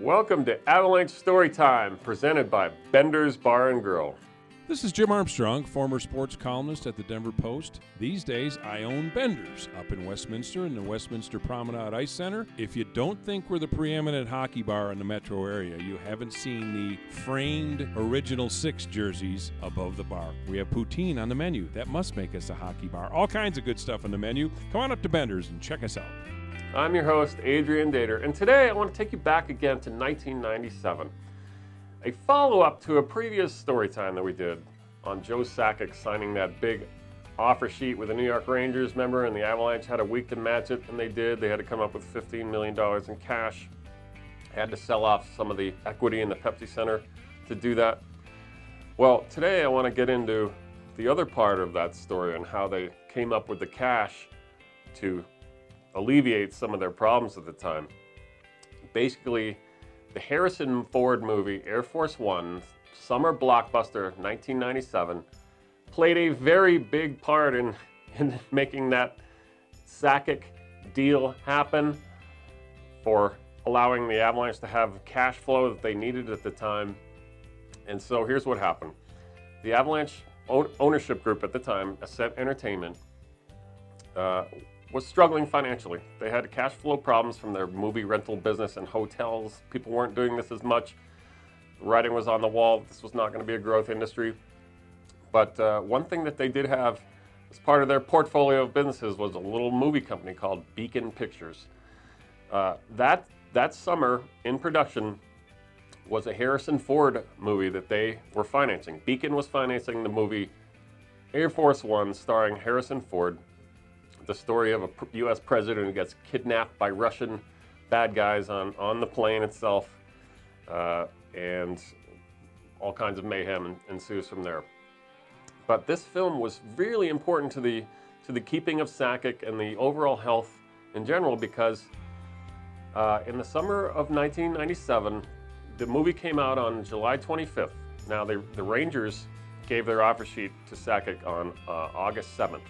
Welcome to Avalanche Storytime, presented by Bender's Bar and Grill. This is Jim Armstrong, former sports columnist at the Denver Post. These days, I own Bender's up in Westminster in the Westminster Promenade Ice Center. If you don't think we're the preeminent hockey bar in the metro area, you haven't seen the framed Original Six jerseys above the bar. We have poutine on the menu. That must make us a hockey bar. All kinds of good stuff on the menu. Come on up to Bender's and check us out. I'm your host, Adrian Dater, and today I want to take you back again to 1997. A follow-up to a previous story time that we did on Joe Sakic signing that big offer sheet with the New York Rangers, remember, and the Avalanche had a week to match it, and they did. They had to come up with $15 million in cash. Had to sell off some of the equity in the Pepsi Center to do that. Well, today I want to get into the other part of that story and how they came up with the cash to alleviate some of their problems at the time. Basically, the Harrison Ford movie Air Force One, summer blockbuster 1997, played a very big part in making that Sakic deal happen, for allowing the Avalanche to have cash flow that they needed at the time. And so here's what happened. The Avalanche ownership group at the time, Ascent Entertainment, was struggling financially. They had cash flow problems from their movie rental business and hotels. People weren't doing this as much. The writing was on the wall. This was not going to be a growth industry. But one thing that they did have as part of their portfolio of businesses was a little movie company called Beacon Pictures. That summer in production was a Harrison Ford movie that they were financing. Beacon was financing the movie Air Force One, starring Harrison Ford, the story of a U.S. president who gets kidnapped by Russian bad guys on the plane itself, and all kinds of mayhem ensues from there. But this film was really important to the keeping of Sakic and the overall health in general, because in the summer of 1997, the movie came out on July 25th. Now, the Rangers gave their offer sheet to Sakic on August 7th.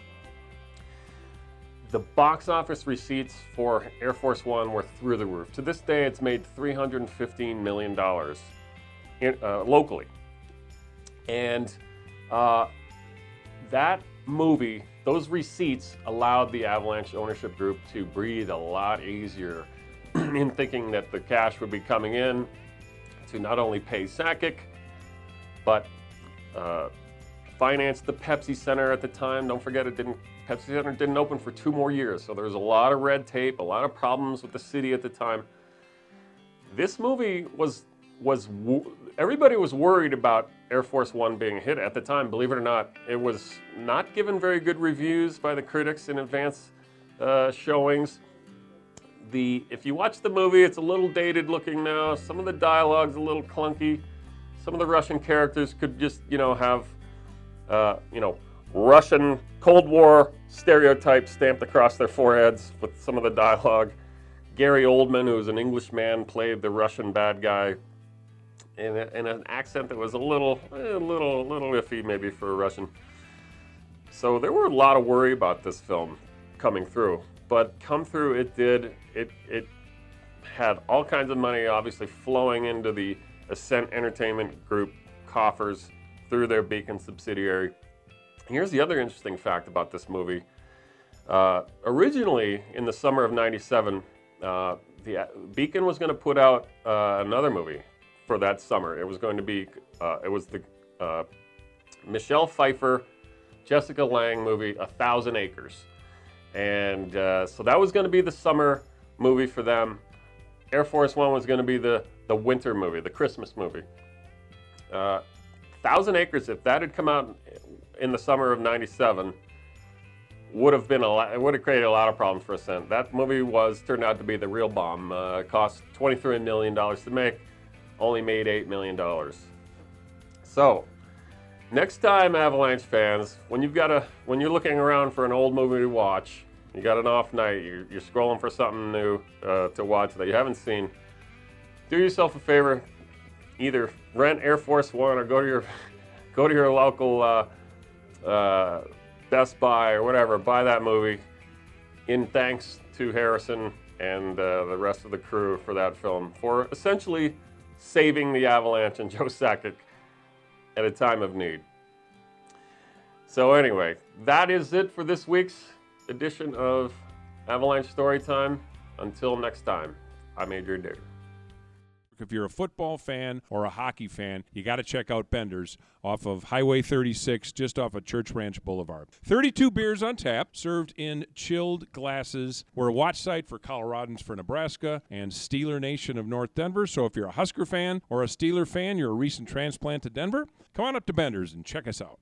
The box office receipts for Air Force One were through the roof. To this day, it's made $315 million locally. And that movie, those receipts allowed the Avalanche ownership group to breathe a lot easier in thinking that the cash would be coming in to not only pay Sakic, but finance the Pepsi Center at the time. Don't forget, Pepsi Center didn't open for 2 more years, so there was a lot of red tape, a lot of problems with the city at the time. This movie everybody was worried about Air Force One being a hit at the time. Believe it or not, it was not given very good reviews by the critics in advance showings. If you watch the movie, it's a little dated looking now. Some of the dialogue's a little clunky. Some of the Russian characters could just, have, Russian Cold War stereotypes stamped across their foreheads with some of the dialogue. Gary Oldman, who was an Englishman, played the Russian bad guy in an accent that was a little iffy maybe for a Russian. So there were a lot of worry about this film coming through, but come through it did. It had all kinds of money obviously flowing into the Ascent Entertainment Group coffers through their Beacon subsidiary. Here's the other interesting fact about this movie. Originally, in the summer of '97, the Beacon was going to put out another movie for that summer. It was going to be, it was the Michelle Pfeiffer, Jessica Lange movie, 1,000 Acres. And so that was going to be the summer movie for them. Air Force One was going to be the winter movie, the Christmas movie. 1,000 Acres, if that had come out in the summer of '97, would have created a lot of problems for Ascent. That movie turned out to be the real bomb. Cost $23 million to make, only made $8 million. So, next time, Avalanche fans, when you're looking around for an old movie to watch, you got an off night, you're scrolling for something new to watch that you haven't seen, do yourself a favor, either rent Air Force One or go to your local Best Buy or whatever, buy that movie in thanks to Harrison and the rest of the crew for that film for essentially saving the Avalanche and Joe Sakic at a time of need. So anyway, that is it for this week's edition of Avalanche Storytime. Until next time, I'm Adrian Dater. If you're a football fan or a hockey fan, you got to check out Bender's off of Highway 36, just off of Church Ranch Boulevard. 32 beers on tap, served in chilled glasses. We're a watch site for Coloradans for Nebraska and Steeler Nation of North Denver. So if you're a Husker fan or a Steeler fan, you're a recent transplant to Denver, come on up to Bender's and check us out.